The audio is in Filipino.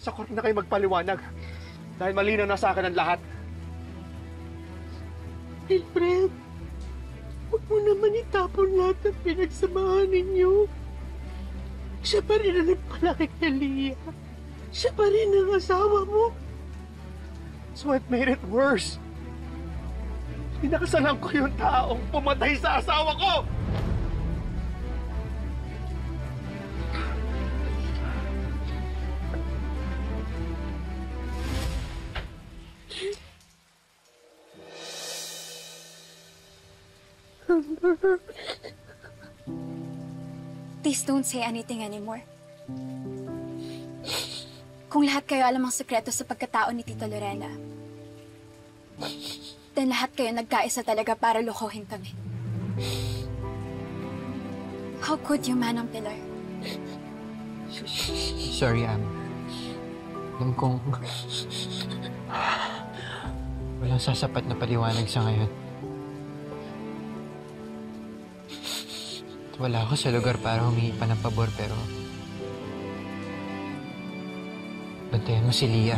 Sa court na kayo magpaliwanag. Dahil malinaw na sa akin ang lahat. Wilfred, huwag mo naman itapon lahat ng pinagsamahan ninyo. Siya pa rin ang nagpalaki kay Leah. Siya pa rin ang asawa mo. So it made it worse. Pinakasalan ko yung taong pumatay sa asawa ko! Please don't say anything anymore. Kung lahat kayo alam ang sekreto sa pagkatao ni Tita Lorena, then lahat kayo nagkaisa talaga para lokohin kami. How could you, Manang Pilar? Sorry, alam kong walang sasapat na paliwanag sa ngayon. Wala ako sa lugar para humingi pa ng pabor, pero bantayan mo si Leah.